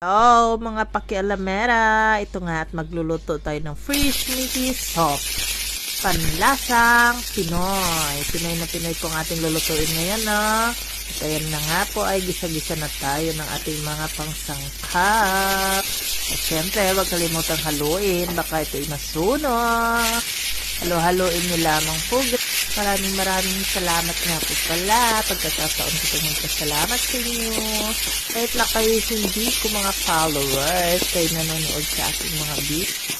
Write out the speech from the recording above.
Hello mga pakialamera, ito nga at magluluto tayo ng fish miso soup. Panlasang Pinoy. Pinoy na Pinoy po ang ating lulutuin ngayon, no? At ayan na nga po ay gisa-gisa na tayo ng ating mga pangsangkap. At syempre, huwag kalimutang haluin, baka ito'y masunog. Halo-haluin niyo lamang po. Maraming salamat nga po pala. Pagkakataon ko itong magpasalamat sa inyo. Kahit na kayo hindi ko mga followers, kayo nanonood sa aking mga videos.